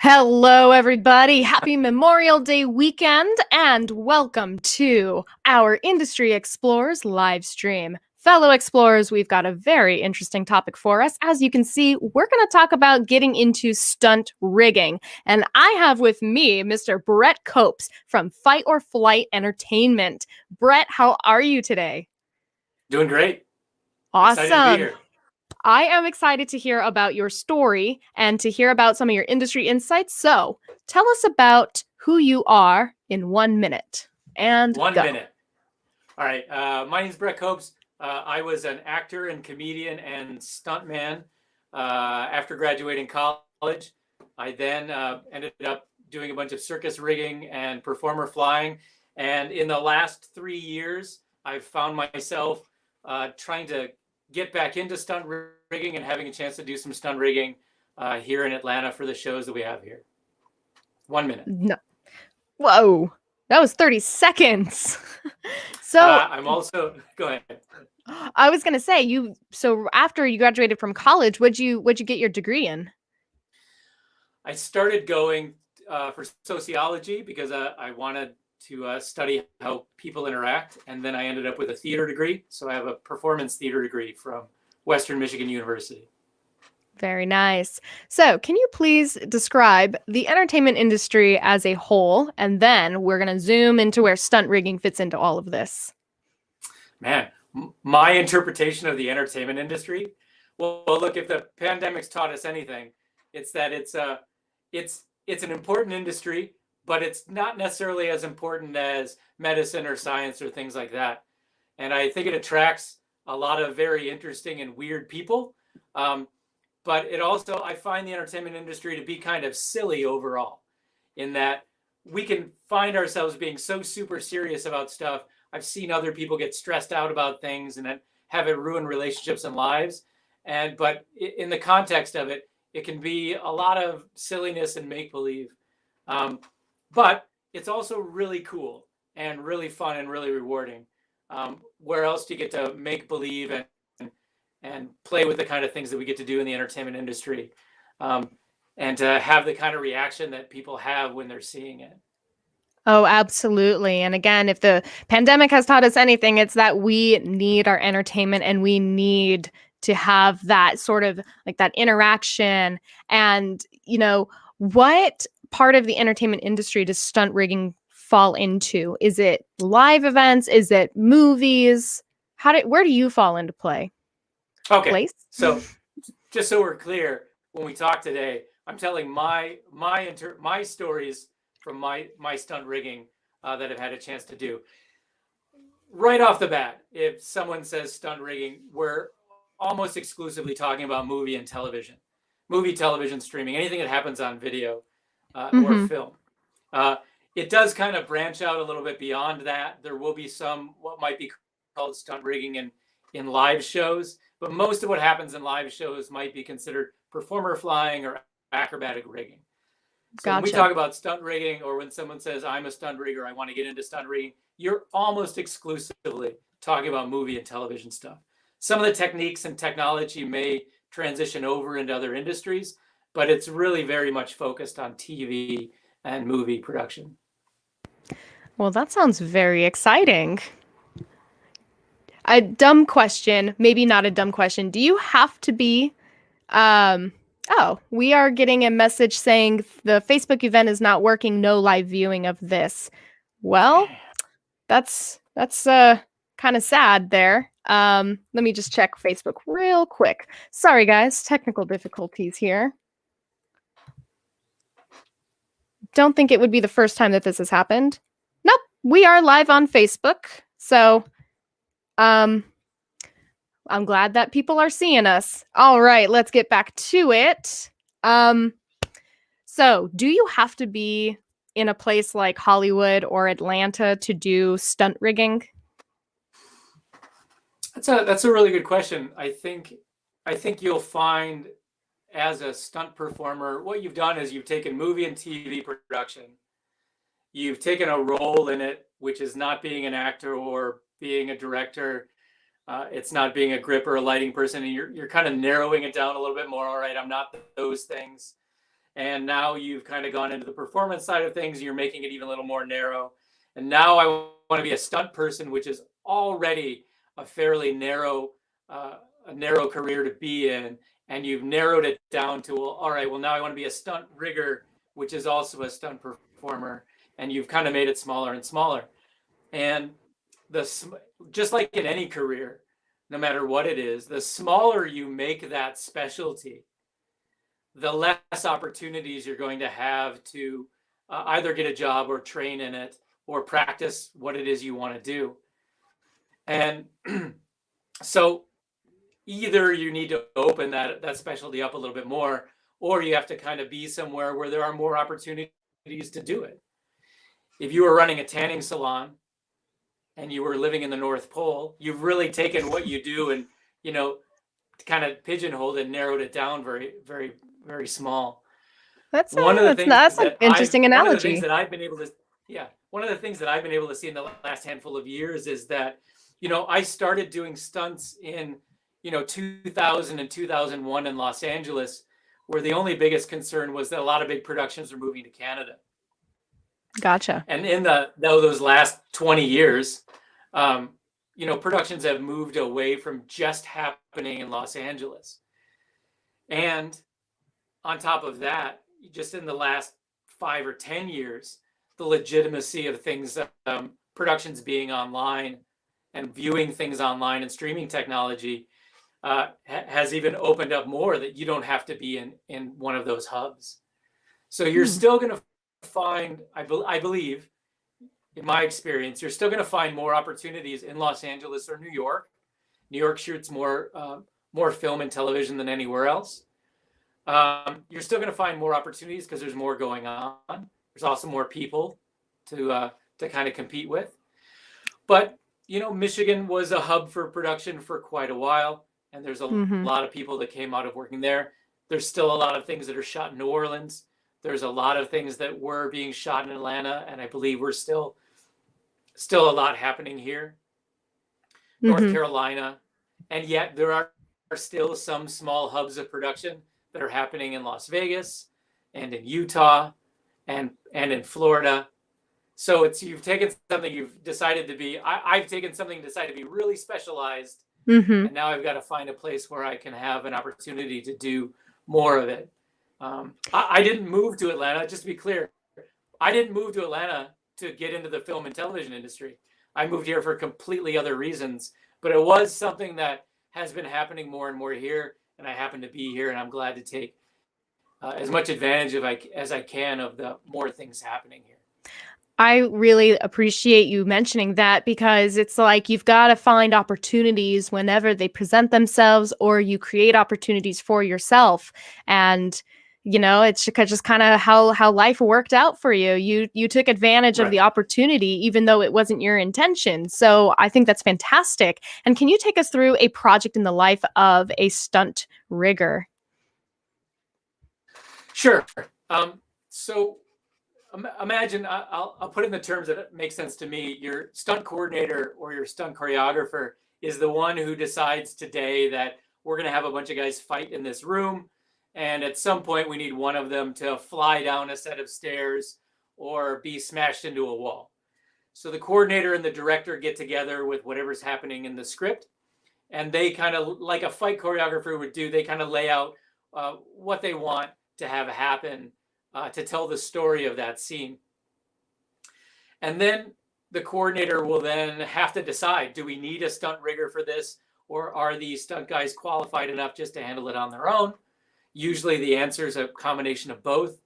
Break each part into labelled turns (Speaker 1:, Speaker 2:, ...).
Speaker 1: Hello, everybody. Happy Memorial Day weekend, and welcome to our Industry Explorers live stream. Fellow explorers, we've got a very interesting topic for us. As you can see, we're going to talk about getting into stunt rigging. And I have with me Mr. Brett Copes from Fight or Flight Entertainment. Brett, how are you today?
Speaker 2: Doing great.
Speaker 1: Awesome.
Speaker 2: Excited to be here.
Speaker 1: I am excited to hear about your story and to hear about some of your industry insights. So tell us about who you are in 1 minute. And
Speaker 2: One minute. All right. My name is Brett Copes. I was an actor and comedian and stuntman after graduating college. I then ended up doing a bunch of circus rigging and performer flying. And in the last 3 years, I've found myself trying to get back into stunt rigging and having a chance to do some stunt rigging here in Atlanta for the shows that we have here. 1 minute.
Speaker 1: No. Whoa, that was 30 seconds. So
Speaker 2: I'm also, go ahead.
Speaker 1: I was going to say, so after you graduated from college, what'd you get your degree in?
Speaker 2: I started going for sociology because I wanted to study how people interact. And then I ended up with a theater degree. So I have a performance theater degree from Western Michigan University.
Speaker 1: Very nice. So can you please describe the entertainment industry as a whole? And then we're going to zoom into where stunt rigging fits into all of this.
Speaker 2: Man, my interpretation of the entertainment industry. Well, look, if the pandemic's taught us anything, it's that it's an important industry, but it's not necessarily as important as medicine or science or things like that. And I think it attracts a lot of very interesting and weird people. But it also, I find the entertainment industry to be kind of silly overall, in that we can find ourselves being so super serious about stuff. I've seen other people get stressed out about things and have it ruin relationships and lives. But in the context of it, it can be a lot of silliness and make-believe. But it's also really cool and really fun and really rewarding. Where else do you get to make believe and play with the kind of things that we get to do in the entertainment industry, and to have the kind of reaction that people have when they're seeing it?
Speaker 1: Oh, absolutely. And again, if the pandemic has taught us anything, it's that we need our entertainment and we need to have that sort of like that interaction. And, what part of the entertainment industry does stunt rigging fall into? Is it live events? Is it movies? where do you fall into play?
Speaker 2: Okay.
Speaker 1: Place?
Speaker 2: So just so we're clear, when we talk today, I'm telling my stories from my stunt rigging that I've had a chance to do. Right off the bat, if someone says stunt rigging, we're almost exclusively talking about movie, television streaming, anything that happens on video or film. It does kind of branch out a little bit beyond that. There will be some what might be called stunt rigging in live shows, but most of what happens in live shows might be considered performer flying or acrobatic rigging. So when we talk about stunt rigging, or when someone says, I'm a stunt rigger, I want to get into stunt rigging, you're almost exclusively talking about movie and television stuff. Some of the techniques and technology may transition over into other industries, but it's really very much focused on TV and movie production.
Speaker 1: Well, that sounds very exciting. A dumb question, maybe not a dumb question. Do you have to be, oh, we are getting a message saying the Facebook event is not working, no live viewing of this. Well, that's kind of sad there. Let me just check Facebook real quick. Sorry, guys, technical difficulties here. Don't think it would be the first time that this has happened. Nope, we are live on Facebook. So, I'm glad that people are seeing us. All right, let's get back to it. So do you have to be in a place like Hollywood or Atlanta to do stunt rigging?
Speaker 2: That's a really good question. I think you'll find, as a stunt performer, what you've done is you've taken movie and TV production. You've taken a role in it, which is not being an actor or being a director. It's not being a grip or a lighting person. And you're kind of narrowing it down a little bit more. All right, I'm not those things. And now you've kind of gone into the performance side of things. You're making it even a little more narrow. And now I want to be a stunt person, which is already a fairly narrow career to be in. And you've narrowed it down to, well, all right, well, now I want to be a stunt rigger, which is also a stunt performer. And you've kind of made it smaller and smaller. And just like in any career, no matter what it is, the smaller you make that specialty, the less opportunities you're going to have to either get a job or train in it or practice what it is you want to do. And so either you need to open that specialty up a little bit more, or you have to kind of be somewhere where there are more opportunities to do it. If you were running a tanning salon and you were living in the North Pole, you've really taken what you do and, kind of pigeonholed and narrowed it down very, very, very small.
Speaker 1: That's an interesting analogy.
Speaker 2: One of the things that I've been able to see in the last handful of years is that, I started doing stunts in, 2000 and 2001 in Los Angeles, where the only biggest concern was that a lot of big productions were moving to Canada.
Speaker 1: Gotcha.
Speaker 2: And in those last 20 years, productions have moved away from just happening in Los Angeles. And on top of that, just in the last 5 or 10 years, the legitimacy of things, productions being online and viewing things online and streaming technology has even opened up more, that you don't have to be in one of those hubs. So you're still going to find, I believe, in my experience, you're still going to find more opportunities in Los Angeles or New York. New York shoots more film and television than anywhere else. You're still going to find more opportunities because there's more going on. There's also more people to kind of compete with. But, Michigan was a hub for production for quite a while, and there's a lot of people that came out of working there. There's still a lot of things that are shot in New Orleans. There's a lot of things that were being shot in Atlanta, and I believe we're still a lot happening here. North Carolina, and yet there are still some small hubs of production that are happening in Las Vegas and in Utah and in Florida. So you've taken something you've decided to be, I've taken something and decided to be really specialized. And now I've got to find a place where I can have an opportunity to do more of it. I didn't move to Atlanta, just to be clear. I didn't move to Atlanta to get into the film and television industry. I moved here for completely other reasons, but it was something that has been happening more and more here. And I happen to be here, and I'm glad to take as much advantage as I can of the more things happening here.
Speaker 1: I really appreciate you mentioning that, because it's like you've got to find opportunities whenever they present themselves, or you create opportunities for yourself. And it's just kind of how life worked out for you. You took advantage of the opportunity, even though it wasn't your intention. So I think that's fantastic. And can you take us through a project in the life of a stunt rigger?
Speaker 2: Sure. So imagine, I'll put it in the terms that make sense to me. Your stunt coordinator or your stunt choreographer is the one who decides today that we're going to have a bunch of guys fight in this room. And at some point, we need one of them to fly down a set of stairs or be smashed into a wall. So the coordinator and the director get together with whatever's happening in the script. And they kind of, like a fight choreographer would do, they kind of lay out what they want to have happen to tell the story of that scene. And then the coordinator will then have to decide, do we need a stunt rigger for this? Or are these stunt guys qualified enough just to handle it on their own? Usually the answer is a combination of both.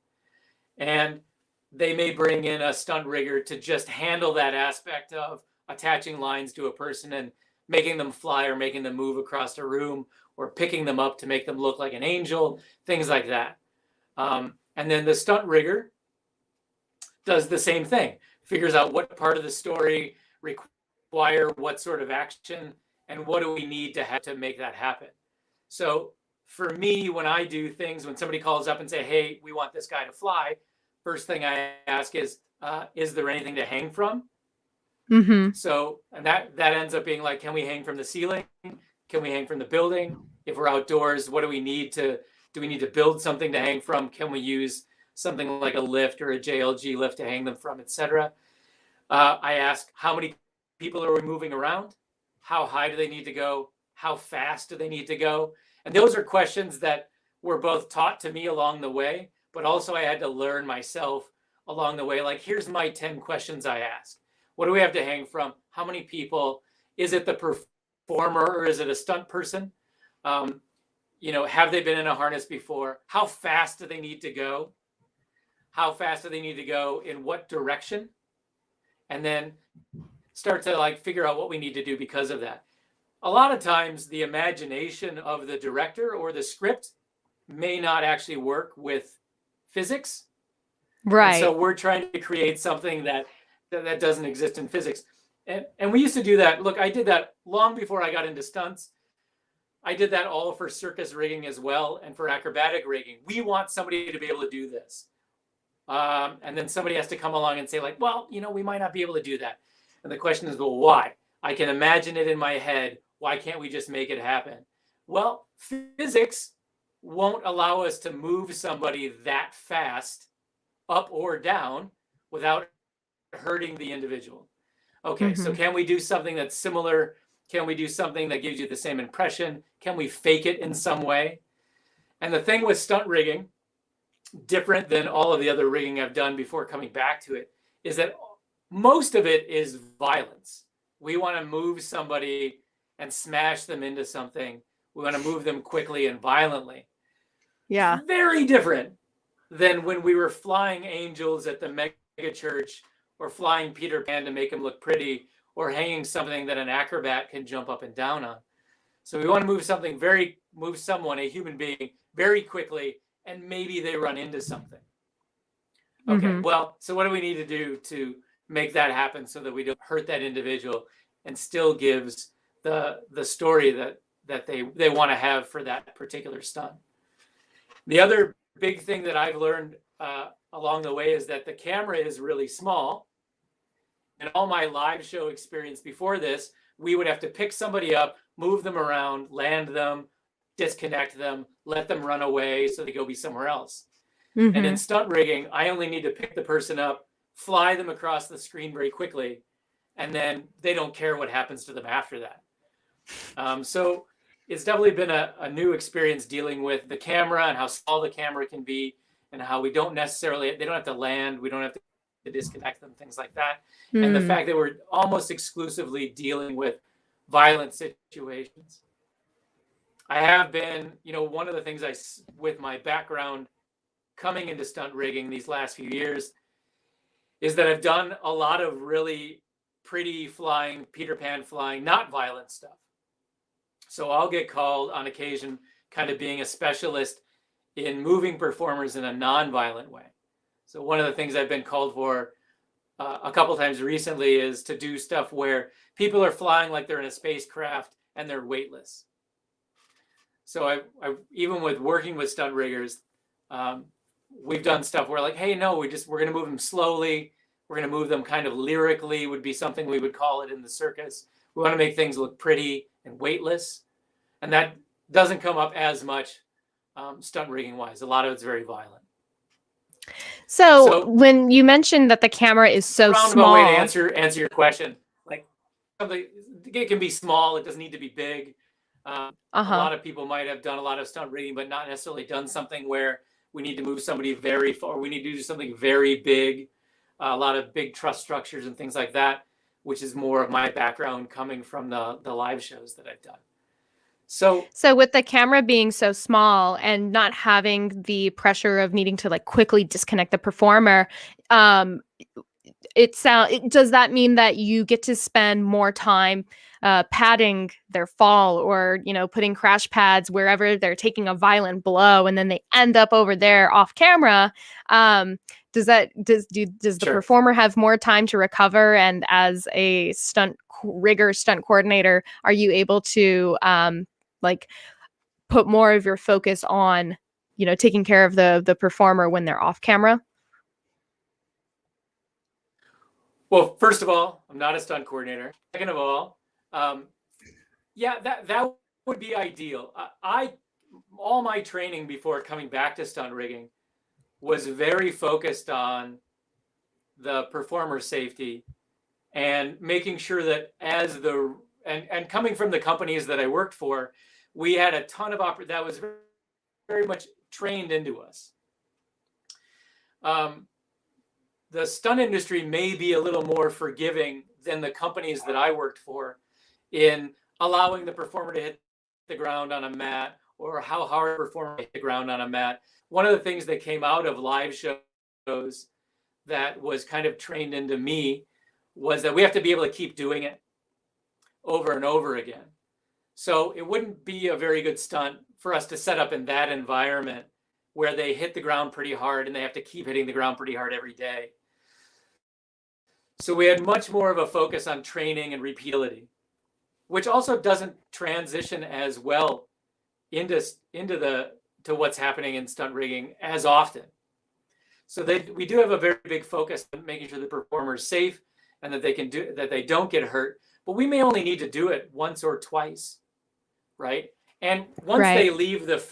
Speaker 2: And they may bring in a stunt rigger to just handle that aspect of attaching lines to a person and making them fly or making them move across a room or picking them up to make them look like an angel, things like that. And then the stunt rigger does the same thing, figures out what part of the story require what sort of action and what do we need to have to make that happen. So for me, when I do things, when somebody calls up and say, hey, we want this guy to fly, first thing I ask is there anything to hang from?
Speaker 1: Mm-hmm.
Speaker 2: So, and that ends up being like, can we hang from the ceiling? Can we hang from the building? If we're outdoors, what do we need to build something to hang from? Can we use something like a lift or a JLG lift to hang them from, etc.? I ask, how many people are we moving around? How high do they need to go? How fast do they need to go? And those are questions that were both taught to me along the way, but also I had to learn myself along the way. Like, here's my 10 questions I ask. What do we have to hang from? How many people? Is it the performer or is it a stunt person? Have they been in a harness before? How fast do they need to go? How fast do they need to go? In what direction? And then start to figure out what we need to do because of that. A lot of times the imagination of the director or the script may not actually work with physics.
Speaker 1: Right.
Speaker 2: And so we're trying to create something that doesn't exist in physics. And we used to do that. Look, I did that long before I got into stunts. I did that all for circus rigging as well and for acrobatic rigging. We want somebody to be able to do this. And then somebody has to come along and say we might not be able to do that. And the question is, well, why? I can imagine it in my head. Why can't we just make it happen? Well, physics won't allow us to move somebody that fast up or down without hurting the individual. Okay,
Speaker 1: Mm-hmm.
Speaker 2: so can we do something that's similar? Can we do something that gives you the same impression? Can we fake it in some way? And the thing with stunt rigging, different than all of the other rigging I've done before coming back to it, is that most of it is violence. We want to move somebody and smash them into something. We want to move them quickly and violently.
Speaker 1: Yeah.
Speaker 2: Very different than when we were flying angels at the mega church or flying Peter Pan to make him look pretty or hanging something that an acrobat can jump up and down on. So we want to move someone, a human being, very quickly, and maybe they run into something. Okay,
Speaker 1: Mm-hmm.
Speaker 2: well, so what do we need to do to make that happen so that we don't hurt that individual and still gives the story that they want to have for that particular stunt? The other big thing that I've learned along the way is that the camera is really small. And all my live show experience before this, we would have to pick somebody up, move them around, land them, disconnect them, let them run away so they go be somewhere else.
Speaker 1: Mm-hmm.
Speaker 2: And in stunt rigging, I only need to pick the person up, fly them across the screen very quickly, and then they don't care what happens to them after that. So it's definitely been a new experience dealing with the camera and how small the camera can be and how they don't have to land, we don't have to disconnect them, things like that. And the fact that we're almost exclusively dealing with violent situations. I have been, one of the things with my background coming into stunt rigging these last few years is that I've done a lot of really pretty flying, Peter Pan flying, not violent stuff. So I'll get called on occasion kind of being a specialist in moving performers in a non-violent way. So one of the things I've been called for a couple times recently is to do stuff where people are flying like they're in a spacecraft and they're weightless. So I even with working with stunt riggers, we've done stuff where like, hey, no, we're going to move them slowly. We're going to move them kind of lyrically would be something we would call it in the circus. We want to make things look pretty and weightless. And that doesn't come up as much stunt rigging wise. A lot of it's very violent.
Speaker 1: So when you mentioned that the camera is so small,
Speaker 2: way to answer your question, like it can be small. It doesn't need to be big. A lot of people might have done a lot of stunt rigging, but not necessarily done something where we need to move somebody very far. We need to do something very big, a lot of big truss structures and things like that, which is more of my background coming from the live shows that I've done. So
Speaker 1: with the camera being so small and not having the pressure of needing to like quickly disconnect the performer, does that mean that you get to spend more time padding their fall or, putting crash pads wherever they're taking a violent blow and then they end up over there off camera? Does the performer have more time to recover? And as a stunt rigger, stunt coordinator, are you able to put more of your focus on, taking care of the performer when they're off camera?
Speaker 2: Well, first of all, I'm not a stunt coordinator. Second of all, that would be ideal. All my training before coming back to stunt rigging was very focused on the performer safety and making sure that and coming from the companies that I worked for, we had a ton of that was very, very much trained into us. The stunt industry may be a little more forgiving than the companies that I worked for in allowing the performer to hit the ground on a mat or how hard a performer hit the ground on a mat. One of the things that came out of live shows that was kind of trained into me was that we have to be able to keep doing it over and over again. So it wouldn't be a very good stunt for us to set up in that environment where they hit the ground pretty hard and they have to keep hitting the ground pretty hard every day. So we had much more of a focus on training and repeatability, which also doesn't transition as well into what's happening in stunt rigging as often. So we do have a very big focus on making sure the performer is safe and that they don't get hurt. But we may only need to do it once or twice, right? And once they leave the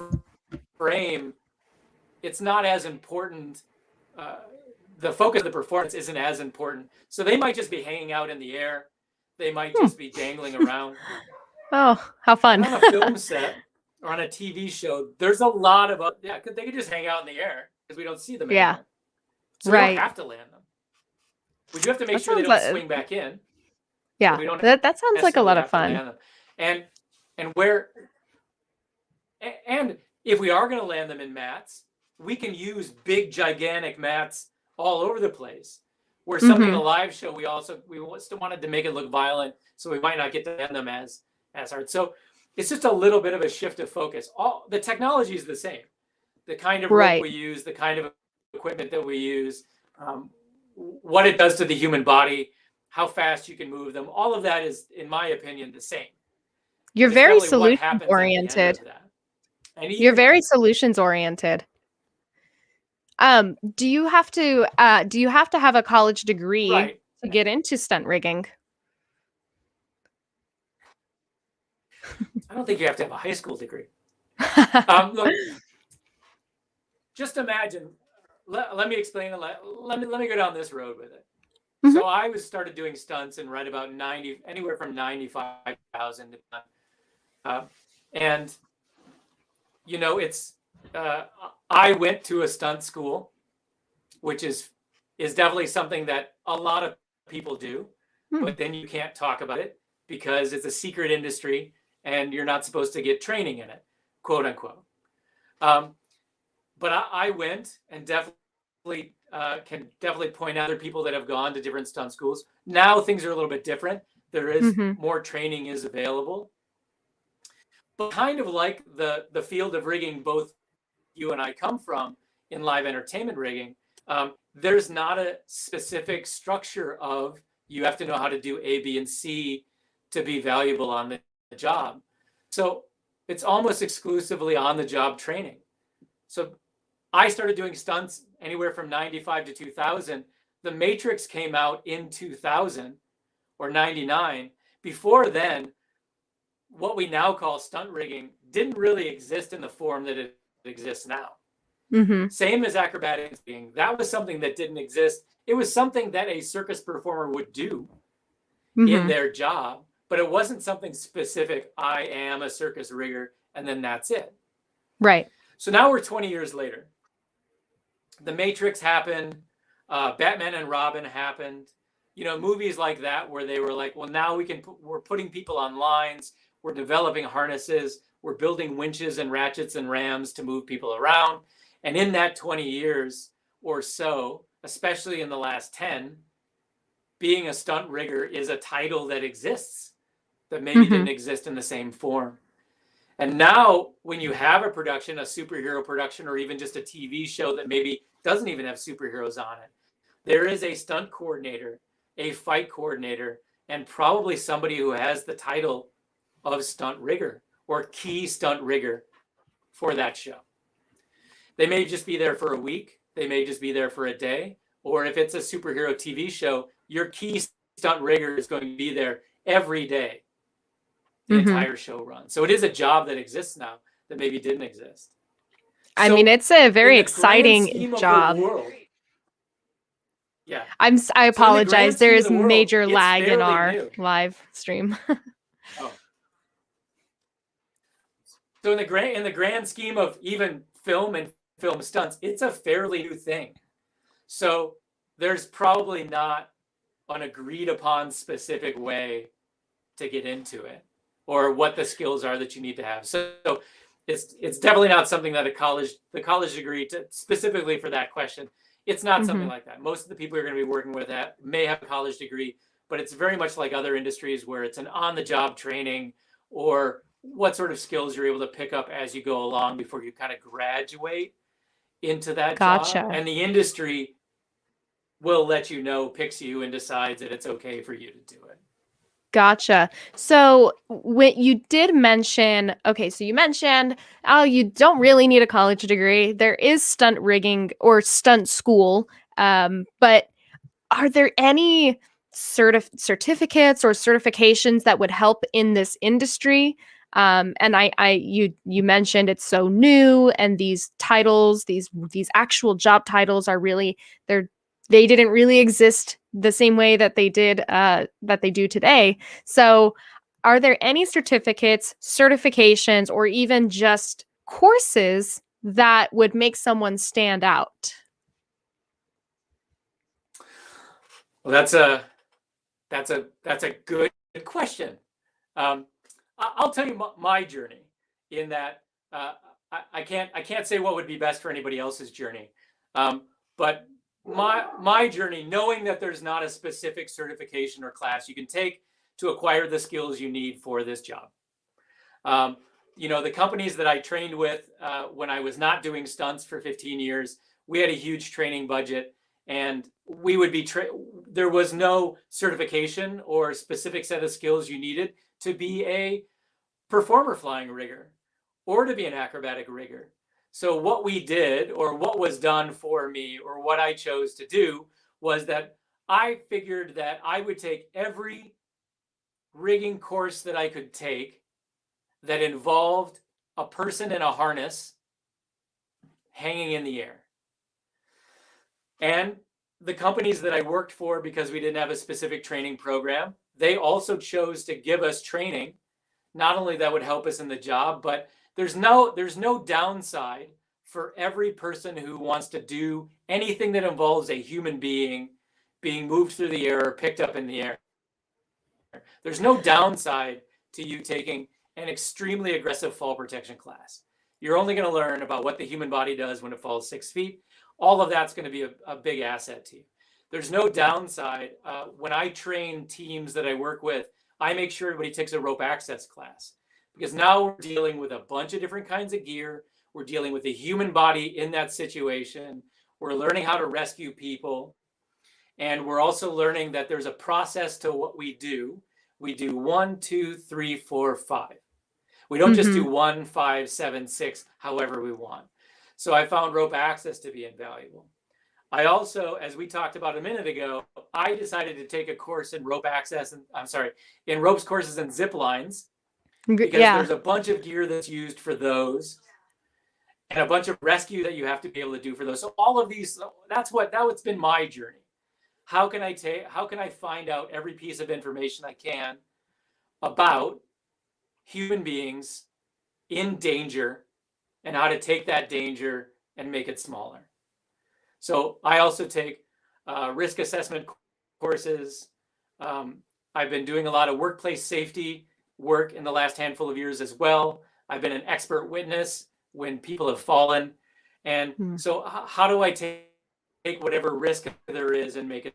Speaker 2: frame, it's not as important. The focus of the performance isn't as important. So they might just be hanging out in the air. They might just be dangling around.
Speaker 1: Oh, how fun.
Speaker 2: On a film set or on a TV show, there's a lot of, they could just hang out in the air because we don't see them anymore. So we don't have to land them. We do have to make sure they don't swing back in.
Speaker 1: Yeah, that sounds like a lot of fun.
Speaker 2: And if we are going to land them in mats, we can use big, gigantic mats all over the place. Where something in a live show, we still wanted to make it look violent, so we might not get to land them as hard. So it's just a little bit of a shift of focus. The technology is the same. The kind of rope we use, the kind of equipment that we use, what it does to the human body, how fast you can move them. All of that is, in my opinion, the same.
Speaker 1: You're very solutions oriented. You're very solutions oriented. Do you have to have a college degree to get into stunt rigging?
Speaker 2: I don't think you have to have a high school degree. Look, just imagine. Let me explain. Let me go down this road with it. So I started doing stunts in right about anywhere from 95,000. And it's I went to a stunt school, which is definitely something that a lot of people do, but then you can't talk about it because it's a secret industry and you're not supposed to get training in it, quote unquote. But I went and definitely can definitely point out other people that have gone to different stunt schools. Now things are a little bit different. There is more training is available. But kind of like the field of rigging both you and I come from in live entertainment rigging, there's not a specific structure of you have to know how to do A, B, and C to be valuable on the job. So it's almost exclusively on the job training. So I started doing stunts anywhere from 95 to 2000. The Matrix came out in 2000 or 99. Before then, what we now call stunt rigging didn't really exist in the form that it exists now. Same as acrobatic rigging. That was something that didn't exist. It was something that a circus performer would do in their job, but it wasn't something specific. I am a circus rigger, and then that's it.
Speaker 1: Right.
Speaker 2: So now we're 20 years later. The Matrix happened. Batman and Robin happened. You know, movies like that where they were like, well, now we're putting people on lines. We're developing harnesses. We're building winches and ratchets and rams to move people around. And in that 20 years or so, especially in the last 10, being a stunt rigger is a title that exists that maybe didn't exist in the same form. And now when you have a production, a superhero production, or even just a TV show that maybe doesn't even have superheroes on it, there is a stunt coordinator, a fight coordinator, and probably somebody who has the title of stunt rigger or key stunt rigger for that show. They may just be there for a week. They may just be there for a day. Or if it's a superhero TV show, your key stunt rigger is going to be there every day. The entire show runs. So it is a job that exists now that maybe didn't exist.
Speaker 1: I mean, it's a very exciting job.
Speaker 2: Yeah.
Speaker 1: I apologize. There is major lag in our live stream.
Speaker 2: So in the grand scheme of even film and film stunts, it's a fairly new thing. So there's probably not an agreed upon specific way to get into it or what the skills are that you need to have. So it's definitely not something that the college degree specifically for that question. It's not something like that. Most of the people you're going to be working with may have a college degree, but it's very much like other industries where it's an on-the-job training or what sort of skills you're able to pick up as you go along before you kind of graduate into that job. And the industry will let you know, picks you, and decides that it's okay for you to do it.
Speaker 1: Gotcha. So when you did mention, so you mentioned, you don't really need a college degree. There is stunt rigging or stunt school, but are there any certificates or certifications that would help in this industry? And you mentioned it's so new, and these titles, these actual job titles are really, they didn't really exist the same way that they did, that they do today. So are there any certificates, certifications, or even just courses that would make someone stand out?
Speaker 2: Well, that's a good question. I'll tell you my journey in that I can't say what would be best for anybody else's journey, but my journey, knowing that there's not a specific certification or class you can take to acquire the skills you need for this job. You know, the companies that I trained with when I was not doing stunts for 15 years, we had a huge training budget, and we would be there was no certification or specific set of skills you needed to be a performer flying rigger or to be an acrobatic rigger. So what we did, or what was done for me, or what I chose to do, was that I figured that I would take every rigging course that I could take that involved a person in a harness hanging in the air. And the companies that I worked for, because we didn't have a specific training program, they also chose to give us training, not only that would help us in the job, but there's no downside for every person who wants to do anything that involves a human being being moved through the air or picked up in the air. There's no downside to you taking an extremely aggressive fall protection class. You're only going to learn about what the human body does when it falls 6 feet. All of that's going to be a big asset to you. There's no downside. When I train teams that I work with, I make sure everybody takes a rope access class, because now we're dealing with a bunch of different kinds of gear. We're dealing with the human body in that situation. We're learning how to rescue people. And we're also learning that there's a process to what we do. We do 1, 2, 3, 4, 5. We don't just do 1, 5, 7, 6, however we want. So I found rope access to be invaluable. I also, as we talked about a minute ago, I decided to take a course in rope access, and in ropes courses and zip lines, because there's a bunch of gear that's used for those, and a bunch of rescue that you have to be able to do for those. So all of these, that's what's been my journey. How can I find out every piece of information I can about human beings in danger, and how to take that danger and make it smaller. So I also take risk assessment courses. I've been doing a lot of workplace safety work in the last handful of years as well. I've been an expert witness when people have fallen. And so how do I take whatever risk there is and make it?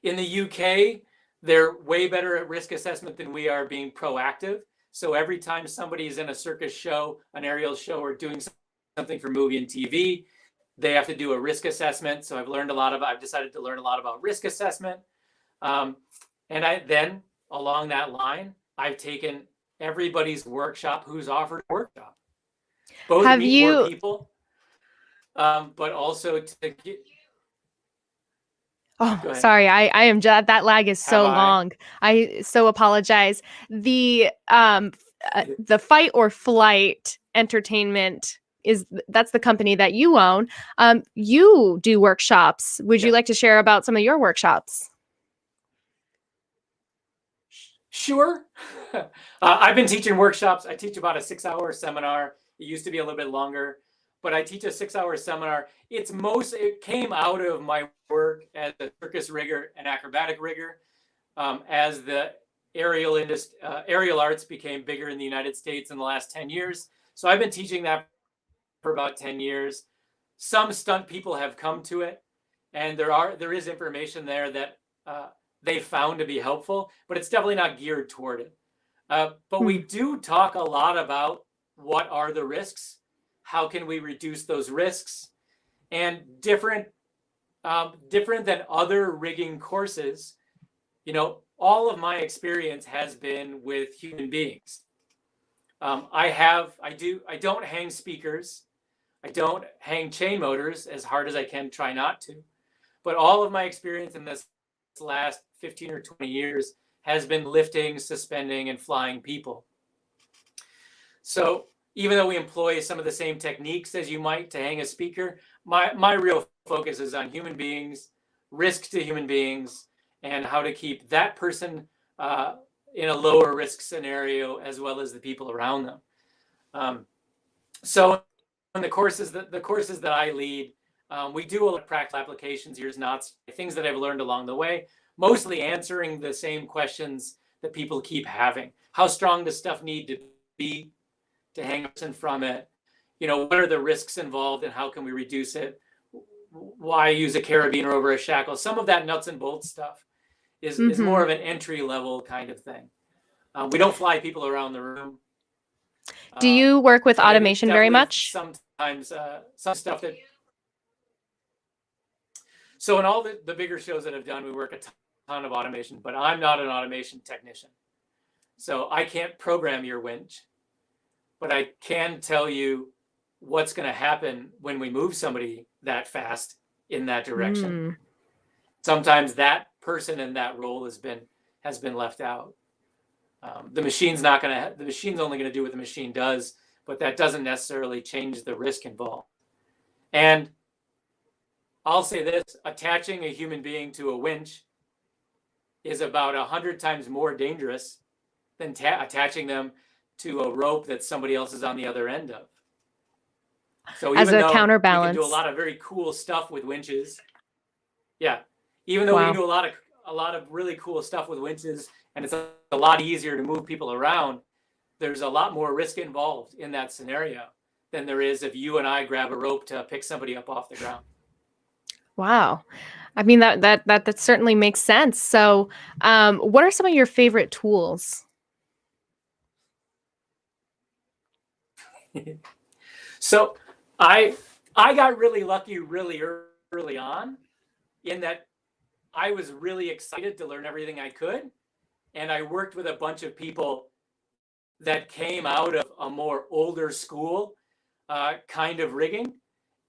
Speaker 2: In the UK, they're way better at risk assessment than we are being proactive. So every time somebody is in a circus show, an aerial show, or doing something for movie and TV, they have to do a risk assessment. So I've decided to learn a lot about risk assessment. And then along that line, I've taken everybody's workshop who's offered a workshop. Both to meet more people, but also to get...
Speaker 1: Oh, sorry. I am just, that lag is so long. I so apologize. The Fight or Flight Entertainment that's the company that you own. You do workshops. Would you like to share about some of your workshops?
Speaker 2: Sure. I've been teaching workshops. I teach about a 6-hour seminar. It used to be a little bit longer, but I teach a 6-hour seminar. It came out of my work as a circus rigger and acrobatic rigger, as the aerial arts became bigger in the United States in the last 10 years. So I've been teaching that for about 10 years. Some stunt people have come to it, and there is information there that they found to be helpful, but it's definitely not geared toward it. But we do talk a lot about what are the risks, how can we reduce those risks, and different than other rigging courses. All of my experience has been with human beings. I don't hang speakers. I don't hang chain motors, as hard as I can try not to. But all of my experience in this last 15 or 20 years has been lifting, suspending, and flying people. So even though we employ some of the same techniques as you might to hang a speaker, my real focus is on human beings, risk to human beings, and how to keep that person in a lower risk scenario, as well as the people around them. So in the courses that I lead, we do a lot of practical applications, here's knots, things that I've learned along the way, mostly answering the same questions that people keep having. How strong does stuff need to be to hang a person from it? What are the risks involved and how can we reduce it? Why use a carabiner over a shackle? Some of that nuts and bolts stuff is more of an entry level kind of thing. We don't fly people around the room.
Speaker 1: Do you work with automation very much?
Speaker 2: Sometimes some stuff that... So in all the bigger shows that I've done, we work a ton of automation, but I'm not an automation technician. So I can't program your winch, but I can tell you what's going to happen when we move somebody that fast in that direction. Sometimes that person in that role has been left out. The machine's only going to do what the machine does, but that doesn't necessarily change the risk involved. And I'll say this, attaching a human being to a winch is about 100 times more dangerous than attaching them to a rope that somebody else is on the other end of. So
Speaker 1: as a counterbalance,
Speaker 2: we can do a lot of very cool stuff with winches. Yeah, even though we can do a lot of really cool stuff with winches and it's a lot easier to move people around, there's a lot more risk involved in that scenario than there is if you and I grab a rope to pick somebody up off the ground.
Speaker 1: Wow. I mean, that certainly makes sense. So, what are some of your favorite tools?
Speaker 2: So I got really lucky really early on in that I was really excited to learn everything I could. And I worked with a bunch of people that came out of a more older school kind of rigging.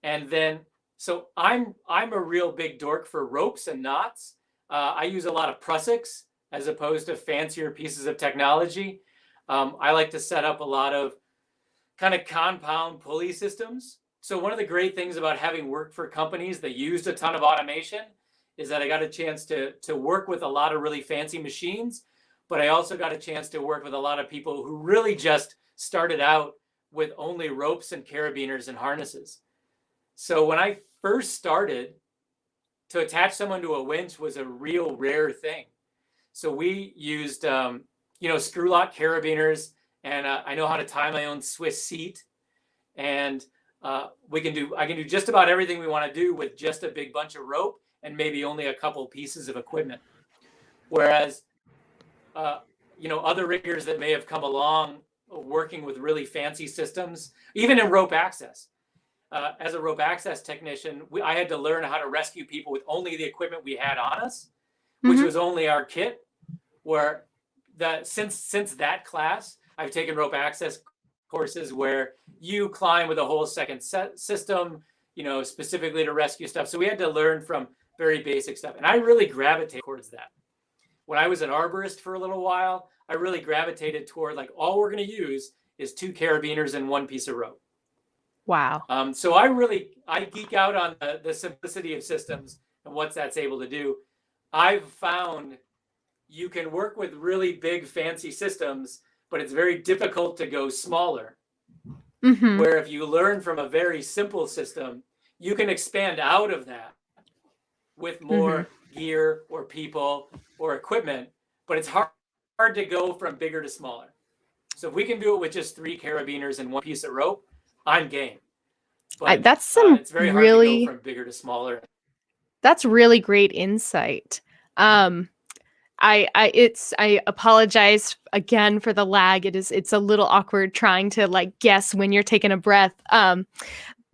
Speaker 2: And then, so I'm a real big dork for ropes and knots. I use a lot of prussics as opposed to fancier pieces of technology. I like to set up a lot of kind of compound pulley systems. So one of the great things about having worked for companies that used a ton of automation is that I got a chance to work with a lot of really fancy machines, but I also got a chance to work with a lot of people who really just started out with only ropes and carabiners and harnesses. So when I first started, to attach someone to a winch was a real rare thing. So we used, screw lock carabiners, and I know how to tie my own Swiss seat. And I can do just about everything we want to do with just a big bunch of rope and maybe only a couple pieces of equipment. Whereas, other riggers that may have come along working with really fancy systems, even in rope access. As a rope access technician, I had to learn how to rescue people with only the equipment we had on us, which was only our kit. Where since that class, I've taken rope access courses where you climb with a whole second system, specifically to rescue stuff. So we had to learn from very basic stuff. And I really gravitated towards that. When I was an arborist for a little while, I really gravitated toward like, all we're going to use is 2 carabiners and 1 piece of rope.
Speaker 1: Wow.
Speaker 2: So I geek out on the simplicity of systems and what that's able to do. I've found you can work with really big fancy systems, but it's very difficult to go smaller. Where if you learn from a very simple system, you can expand out of that with more gear or people or equipment, but it's hard to go from bigger to smaller. So if we can do it with just 3 carabiners and 1 piece of rope, I'm game. But
Speaker 1: That's some
Speaker 2: it's very hard
Speaker 1: really,
Speaker 2: to go from bigger to smaller.
Speaker 1: That's really great insight. I apologize again for the lag. It's a little awkward trying to like guess when you're taking a breath.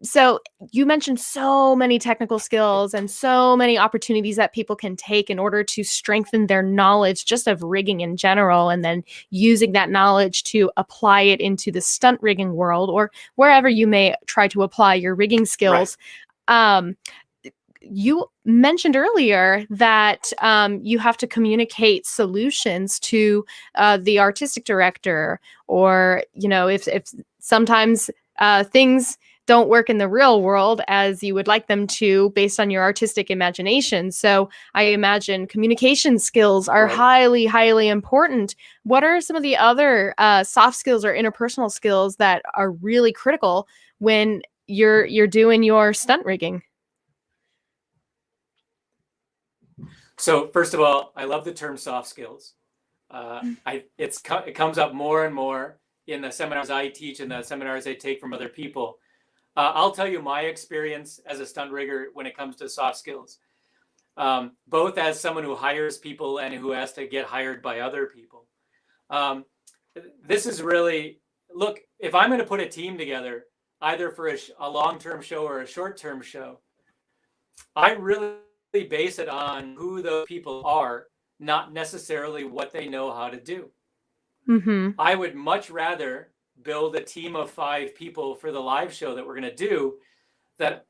Speaker 1: So you mentioned so many technical skills and so many opportunities that people can take in order to strengthen their knowledge just of rigging in general, and then using that knowledge to apply it into the stunt rigging world or wherever you may try to apply your rigging skills. Right. You mentioned earlier that you have to communicate solutions to the artistic director, or if sometimes things don't work in the real world as you would like them to based on your artistic imagination. So I imagine communication skills are highly, highly important. What are some of the other soft skills or interpersonal skills that are really critical when you're doing your stunt rigging?
Speaker 2: So first of all, I love the term soft skills. It comes up more and more in the seminars I teach and the seminars I take from other people. I'll tell you my experience as a stunt rigger when it comes to soft skills, both as someone who hires people and who has to get hired by other people. This is really, look, if I'm going to put a team together, either for a long-term show or a short-term show, I really base it on who those people are, not necessarily what they know how to do. I would much rather build a team of 5 people for the live show that we're going to do that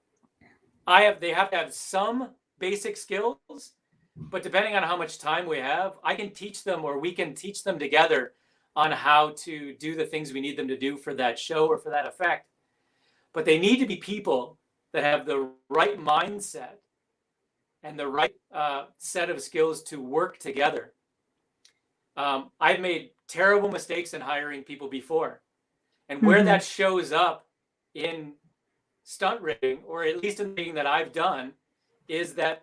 Speaker 2: they have to have some basic skills, but depending on how much time we have, I can teach them, or we can teach them together on how to do the things we need them to do for that show or for that effect. But they need to be people that have the right mindset and the right set of skills to work together. I've made terrible mistakes in hiring people before. And where that shows up in stunt rigging, or at least in the rigging that I've done, is that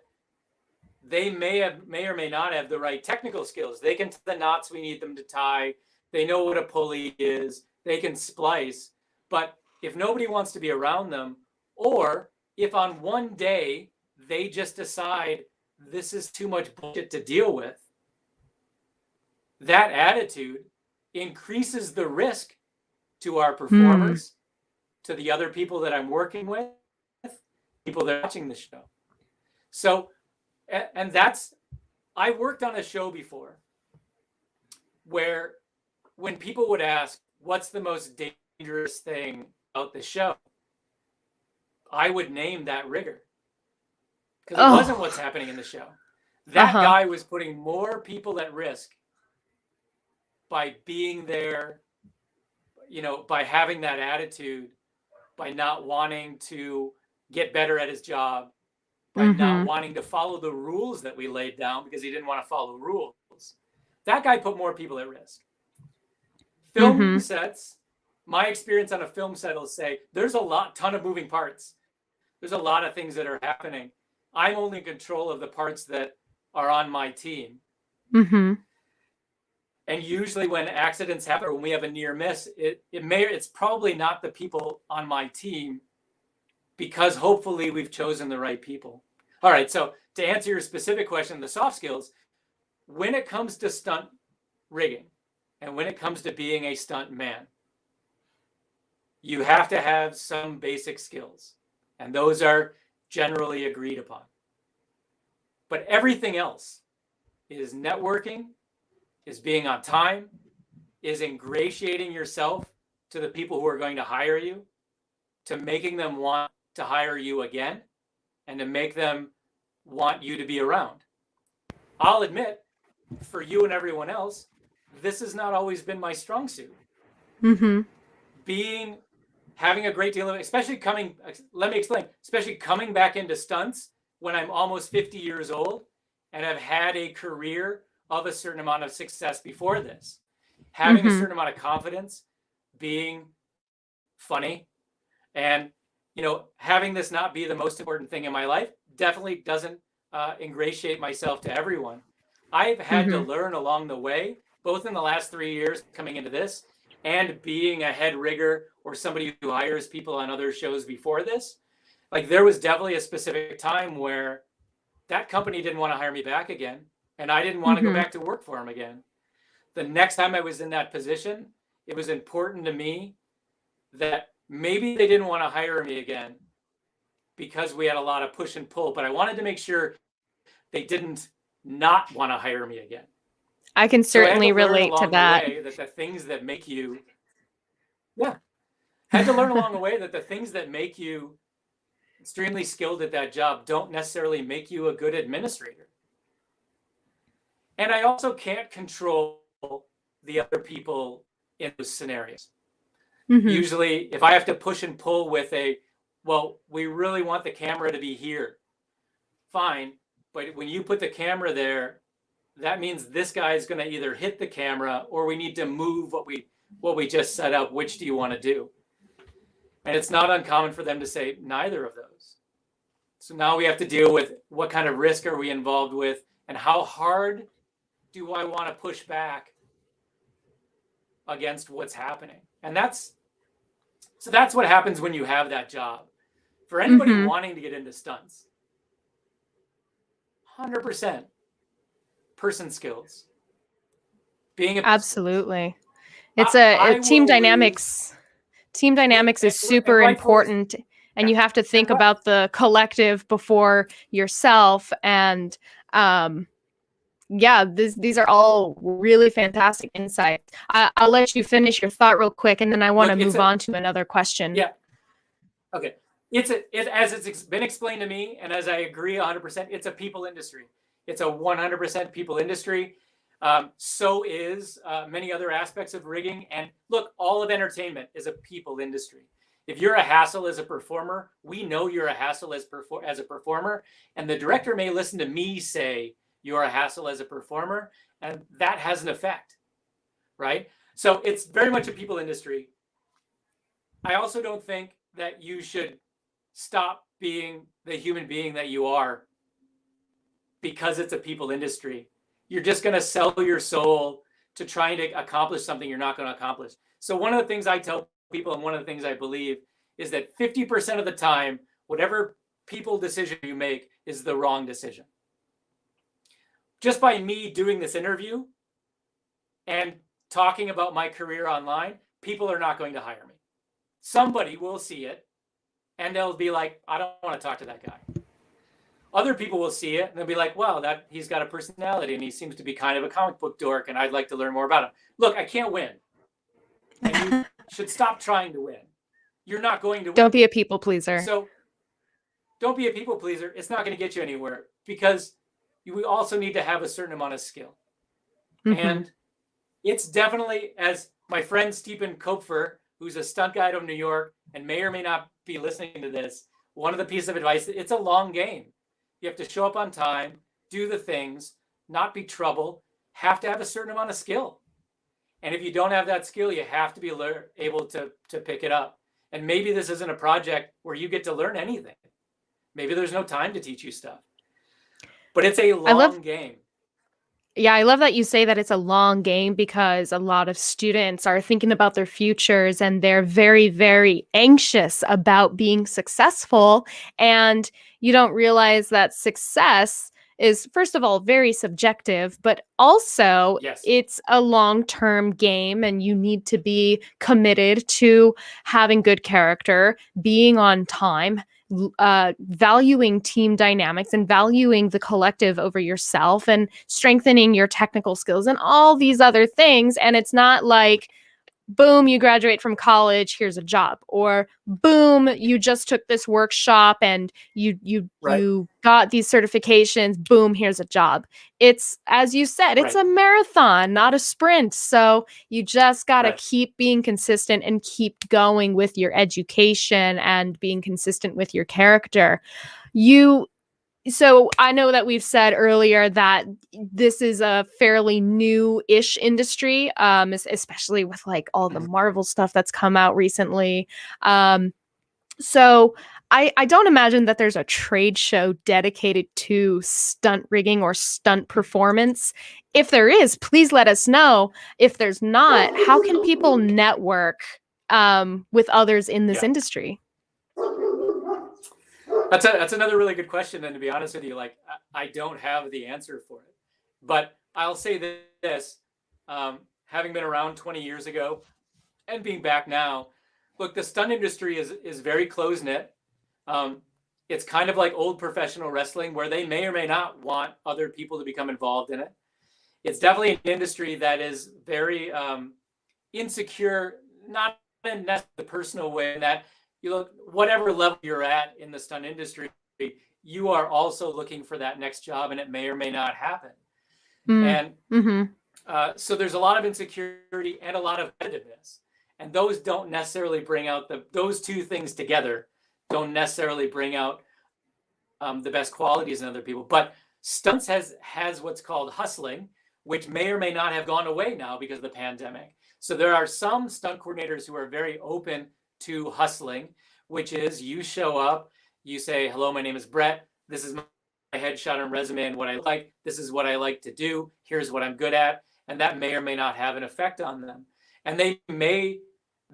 Speaker 2: they may or may not have the right technical skills. They can tie the knots we need them to tie. They know what a pulley is. They can splice. But if nobody wants to be around them, or if on one day they just decide this is too much bullshit to deal with, that attitude increases the risk to our performers, to the other people that I'm working with, people that are watching the show. So, and that's, I worked on a show before where when people would ask, what's the most dangerous thing about the show? I would name that rigger. Because it wasn't what's happening in the show. That guy was putting more people at risk by being there, you know, by having that attitude, by not wanting to get better at his job, by not wanting to follow the rules that we laid down because he didn't want to follow rules. That guy put more people at risk. Film sets, my experience on a film set will say, there's a ton of moving parts. There's a lot of things that are happening. I'm only in control of the parts that are on my team. And usually when accidents happen or when we have a near miss, it's probably not the people on my team, because hopefully we've chosen the right people. All right, so to answer your specific question, the soft skills, when it comes to stunt rigging and when it comes to being a stunt man, you have to have some basic skills, and those are generally agreed upon. But everything else is networking, is being on time, is ingratiating yourself to the people who are going to hire you, to making them want to hire you again, and to make them want you to be around. I'll admit, for you and everyone else, this has not always been my strong suit. Having a great deal of, especially coming back into stunts when I'm almost 50 years old and have had a career of a certain amount of success before this. Having a certain amount of confidence, being funny, and, you know, having this not be the most important thing in my life definitely doesn't ingratiate myself to everyone. I've had to learn along the way, both in the last 3 years coming into this and being a head rigger or somebody who hires people on other shows before this. Like, there was definitely a specific time where that company didn't want to hire me back again, and I didn't want to go back to work for them again. The next time I was in that position, it was important to me that maybe they didn't want to hire me again because we had a lot of push and pull, but I wanted to make sure they didn't not want to hire me again.
Speaker 1: I can certainly relate to that.
Speaker 2: That the things that make you, had to learn along the way that the things that make you extremely skilled at that job don't necessarily make you a good administrator. And I also can't control the other people in those scenarios. Usually, if I have to push and pull with we really want the camera to be here, fine. But when you put the camera there, that means this guy is going to either hit the camera or we need to move what we just set up. Which do you want to do? And it's not uncommon for them to say neither of those. So now we have to deal with what kind of risk are we involved with, and how hard do I want to push back against what's happening? And that's what happens when you have that job. For anybody wanting to get into stunts, 100% person skills.
Speaker 1: Absolutely. It's a team dynamics. Team dynamics is super important, and you have to think about the collective before yourself. And these are all really fantastic insights. I'll let you finish your thought real quick, and then I want to move on to another question.
Speaker 2: Yeah. Okay. As it's been explained to me, and as I agree 100%, it's a people industry. It's a 100% people industry. So is many other aspects of rigging. And look, all of entertainment is a people industry. If you're a hassle as a performer, we know you're a hassle as a performer. And the director may listen to me say you're a hassle as a performer, and that has an effect, right? So it's very much a people industry. I also don't think that you should stop being the human being that you are because it's a people industry. You're just going to sell your soul to trying to accomplish something you're not going to accomplish. So one of the things I tell people, and one of the things I believe, is that 50% of the time, whatever people decision you make is the wrong decision. Just by me doing this interview and talking about my career online, people are not going to hire me. Somebody will see it and they'll be like, I don't want to talk to that guy. Other people will see it and they'll be like, wow, that he's got a personality and he seems to be kind of a comic book dork and I'd like to learn more about him. Look, I can't win. And you should stop trying to win. You're not going to win.
Speaker 1: Don't be a people pleaser.
Speaker 2: So don't be a people pleaser. It's not going to get you anywhere, because we also need to have a certain amount of skill.
Speaker 1: Mm-hmm.
Speaker 2: And it's definitely, as my friend Stephen Kopfer, who's a stunt guide of New York and may or may not be listening to this, one of the pieces of advice, it's a long game. You have to show up on time, do the things, not be trouble, have to have a certain amount of skill. And if you don't have that skill, you have to be able to pick it up. And maybe this isn't a project where you get to learn anything. Maybe there's no time to teach you stuff. But it's a long game.
Speaker 1: Yeah, I love that you say that it's a long game, because a lot of students are thinking about their futures and they're very, very anxious about being successful. And you don't realize that success is, first of all, very subjective, but also it's a long-term game, and you need to be committed to having good character, being on time, valuing team dynamics and valuing the collective over yourself, and strengthening your technical skills and all these other things. And it's not like, boom, you graduate from college, here's a job, or boom, you just took this workshop and you got these certifications, boom, here's a job. It's, as you said, it's a marathon, not a sprint. So you just got to keep being consistent and keep going with your education and being consistent with your character. So I know that we've said earlier that this is a fairly new-ish industry, especially with like all the Marvel stuff that's come out recently. So I don't imagine that there's a trade show dedicated to stunt rigging or stunt performance. If there is, please let us know. If there's not, how can people network with others in this industry?
Speaker 2: That's another really good question. And to be honest with you, like, I don't have the answer for it, but I'll say this, having been around 20 years ago and being back now, look, the stunt industry is very close knit. It's kind of like old professional wrestling, where they may or may not want other people to become involved in it. It's definitely an industry that is very insecure, not in the personal way, that you look, whatever level you're at in the stunt industry, you are also looking for that next job, and it may or may not happen. And so there's a lot of insecurity and a lot of competitiveness, and those don't necessarily bring out those two things together don't necessarily bring out the best qualities in other people. But stunts has what's called hustling, which may or may not have gone away now because of the pandemic. So there are some stunt coordinators who are very open to hustling, which is you show up, you say, hello, my name is Brett. This is my headshot and resume and what I like. This is what I like to do. Here's what I'm good at. And that may or may not have an effect on them. And they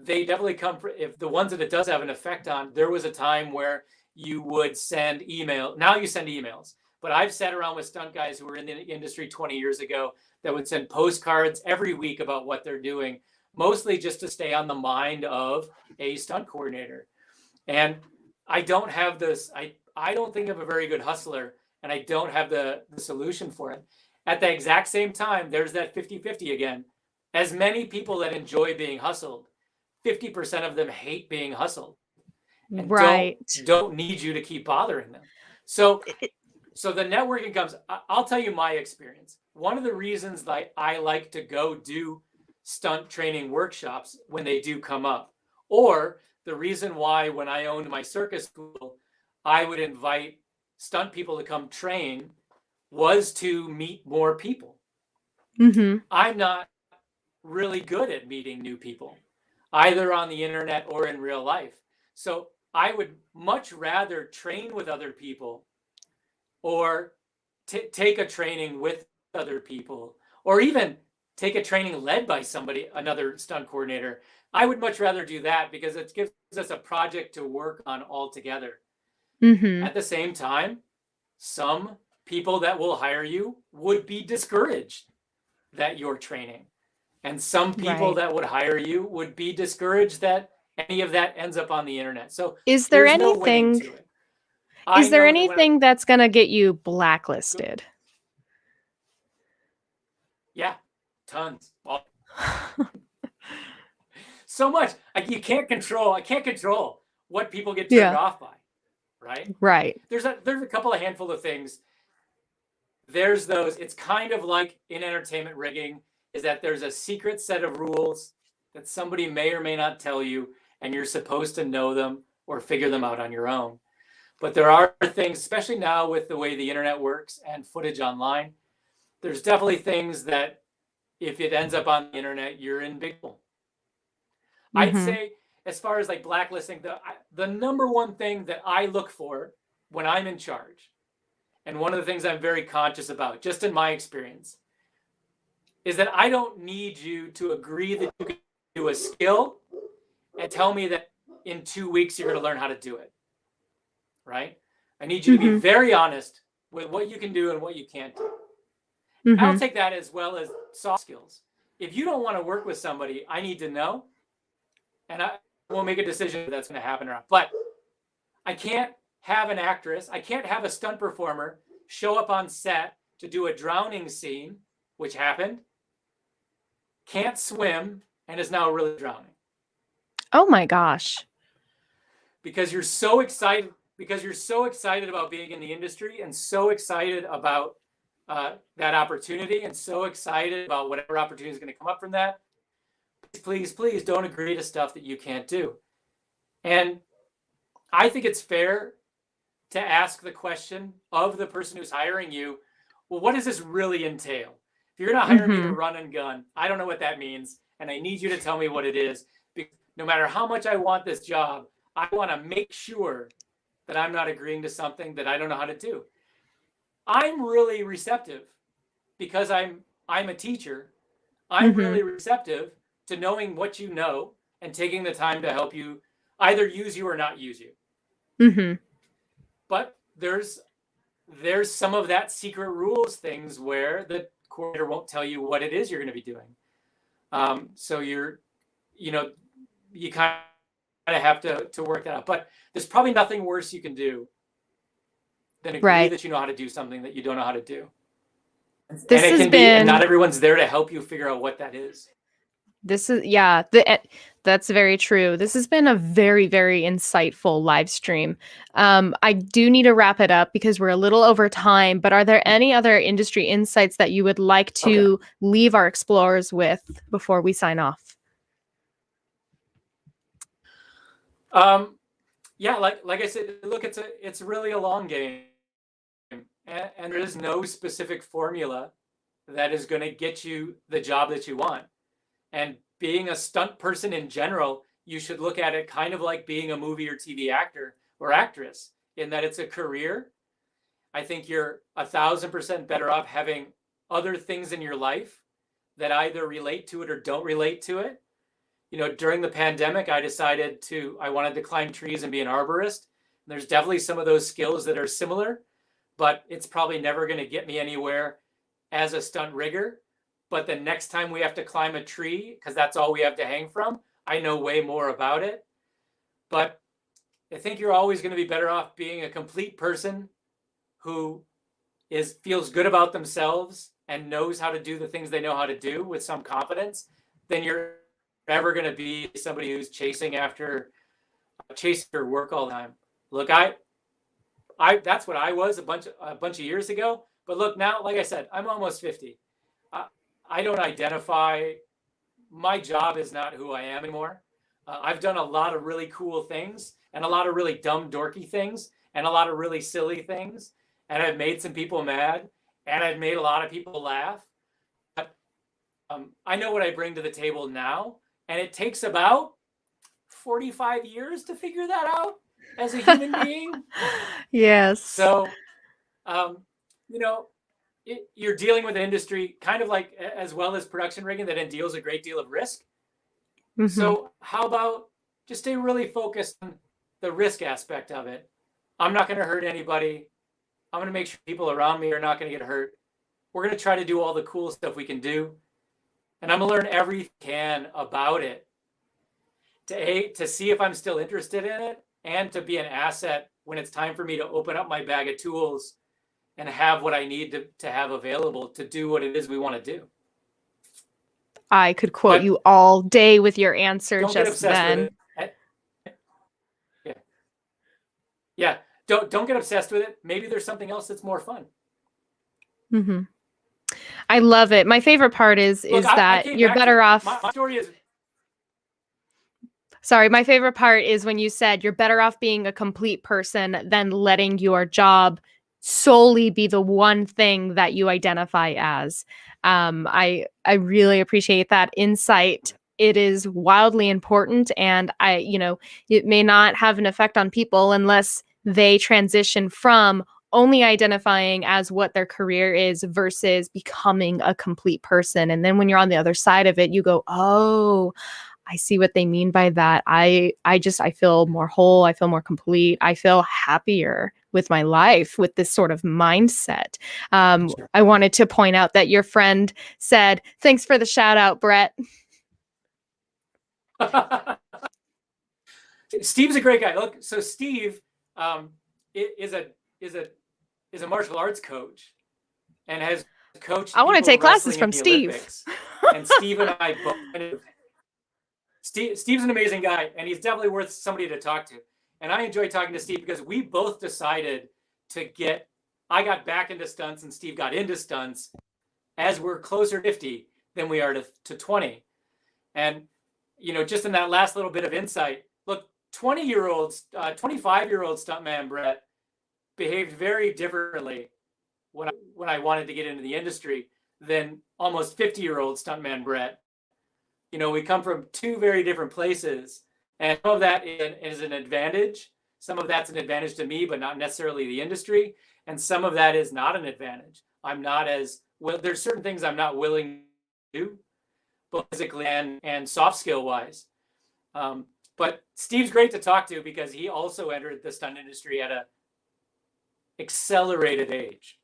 Speaker 2: definitely come, if the ones that it does have an effect on, there was a time where you would send email. Now you send emails, but I've sat around with stunt guys who were in the industry 20 years ago that would send postcards every week about what they're doing, mostly just to stay on the mind of a stunt coordinator. And I don't have this, I don't think I'm a very good hustler, and I don't have the solution for it. At the exact same time, there's that 50-50 again. As many people that enjoy being hustled, 50% of them hate being hustled and don't need you to keep bothering them. So the networking comes, I'll tell you my experience. One of the reasons that I like to go do stunt training workshops when they do come up, or the reason why when I owned my circus school, I would invite stunt people to come train, was to meet more people. I'm not really good at meeting new people, either on the internet or in real life. So I would much rather train with other people or take a training with other people, or even take a training led by somebody, another stunt coordinator. I would much rather do that because it gives us a project to work on all together. At the same time, some people that will hire you would be discouraged that you're training. And some people that would hire you would be discouraged that any of that ends up on the internet. So
Speaker 1: is there
Speaker 2: there's no winning
Speaker 1: anything
Speaker 2: to it.
Speaker 1: is there anything that's going to get you blacklisted?
Speaker 2: Yeah, tons. So much. I can't control what people get turned off by, right?
Speaker 1: Right.
Speaker 2: There's a couple of handful of things. There's those, it's kind of like in entertainment rigging, is that there's a secret set of rules that somebody may or may not tell you, and you're supposed to know them or figure them out on your own. But there are things, especially now with the way the internet works and footage online, there's definitely things that if it ends up on the internet, you're in big trouble. I'd say, as far as like blacklisting, the number one thing that I look for when I'm in charge, and one of the things I'm very conscious about, just in my experience, is that I don't need you to agree that you can do a skill and tell me that in 2 weeks you're going to learn how to do it, right? I need you to be very honest with what you can do and what you can't do. I'll take that as well as soft skills. If you don't want to work with somebody, I need to know, and I will make a decision if that's going to happen or not. But I can't have an actress, I can't have a stunt performer show up on set to do a drowning scene, which happened, can't swim, and is now really drowning.
Speaker 1: Oh my gosh.
Speaker 2: Because you're so excited about being in the industry and so excited about that opportunity and so excited about whatever opportunity is going to come up from that. Please don't agree to stuff that you can't do. And I think it's fair to ask the question of the person who's hiring you, well, what does this really entail? If you're going to hire me to run and gun, I don't know what that means. And I need you to tell me what it is. Because no matter how much I want this job, I want to make sure that I'm not agreeing to something that I don't know how to do. I'm really receptive because I'm a teacher. I'm really receptive to knowing what you know and taking the time to help you either use you or not use you. But there's some of that secret rules things where the coordinator won't tell you what it is you're going to be doing. So you kind of have to work that out. But there's probably nothing worse you can do than agree that you know how to do something that you don't know how to do. And not everyone's there to help you figure out what that is.
Speaker 1: That's very true. This has been a very, very insightful live stream. I do need to wrap it up because we're a little over time, but are there any other industry insights that you would like to leave our explorers with before we sign off?
Speaker 2: Like I said, look, it's really a long game, and there is no specific formula that is going to get you the job that you want. And being a stunt person in general, you should look at it kind of like being a movie or TV actor or actress, in that it's a career. I think you're 1,000% better off having other things in your life that either relate to it or don't relate to it. During the pandemic, I wanted to climb trees and be an arborist. And there's definitely some of those skills that are similar, but it's probably never going to get me anywhere as a stunt rigger. But the next time we have to climb a tree, because that's all we have to hang from, I know way more about it. But I think you're always going to be better off being a complete person who feels good about themselves and knows how to do the things they know how to do with some confidence than you're ever going to be somebody who's chasing your work all the time. Look, I that's what I was a bunch of years ago. But look, now, like I said, I'm almost 50. I don't identify, my job is not who I am anymore. I've done a lot of really cool things and a lot of really dumb, dorky things and a lot of really silly things. And I've made some people mad and I've made a lot of people laugh. But I know what I bring to the table now. And it takes about 45 years to figure that out as a human being.
Speaker 1: Yes.
Speaker 2: So, you're dealing with an industry kind of like as well as production rigging that deals a great deal of risk.
Speaker 1: Mhm.
Speaker 2: So how about just stay really focused on the risk aspect of it? I'm not going to hurt anybody. I'm going to make sure people around me are not going to get hurt. We're going to try to do all the cool stuff we can do. And I'm going to learn everything I can about it to see if I'm still interested in it and to be an asset when it's time for me to open up my bag of tools and have what I need to have available to do what it is we want to do.
Speaker 1: I could quote
Speaker 2: But
Speaker 1: you all day with your answer
Speaker 2: don't get
Speaker 1: just
Speaker 2: obsessed
Speaker 1: then.
Speaker 2: with it. Yeah. Don't get obsessed with it. Maybe there's something else that's more fun.
Speaker 1: Mm-hmm. I love it. My favorite part is that you're better off.
Speaker 2: My story is.
Speaker 1: Sorry, my favorite part is when you said you're better off being a complete person than letting your job solely be the one thing that you identify as. I really appreciate that insight. It is wildly important, and it may not have an effect on people unless they transition from only identifying as what their career is versus becoming a complete person. And then when you're on the other side of it, you go, oh, I see what they mean by that. I feel more whole. I feel more complete. I feel happier with my life with this sort of mindset.
Speaker 2: Sure.
Speaker 1: I wanted to point out that your friend said, "Thanks for the shout out, Brett."
Speaker 2: Steve's a great guy. Look, so Steve is a martial arts coach and has coached.
Speaker 1: I want to take classes from
Speaker 2: the
Speaker 1: Steve.
Speaker 2: Olympics. And Steve and I both. Steve's an amazing guy, and he's definitely worth somebody to talk to. And I enjoy talking to Steve because we both decided I got back into stunts and Steve got into stunts as we're closer to 50 than we are to 20. And, just in that last little bit of insight, look, 25-year-old stuntman Brett behaved very differently when I wanted to get into the industry than almost 50-year-old stuntman Brett. We come from two very different places, and some of that is an advantage. Some of that's an advantage to me, but not necessarily the industry. And some of that is not an advantage. I'm not as well. There's certain things I'm not willing to do, both physically and soft skill wise. But Steve's great to talk to because he also entered the stunt industry at a accelerated age.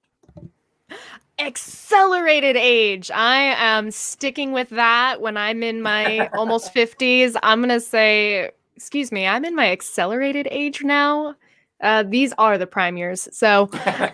Speaker 1: Accelerated age. I am sticking with that. When I'm in my almost 50s, I'm going to say, excuse me, I'm in my accelerated age now. These are the prime years. So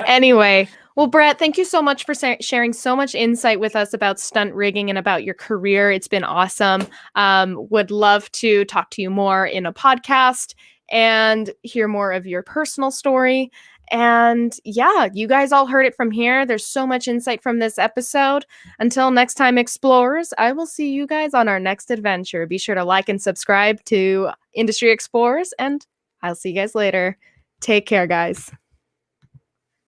Speaker 1: anyway, well, Brett, thank you so much for sharing so much insight with us about stunt rigging and about your career. It's been awesome. Would love to talk to you more in a podcast and hear more of your personal story. And yeah, you guys all heard it from here. There's so much insight from this episode. Until next time, explorers, I will see you guys on our next adventure. Be sure to like and subscribe to Industry Explorers, and I'll see you guys later. Take care, guys.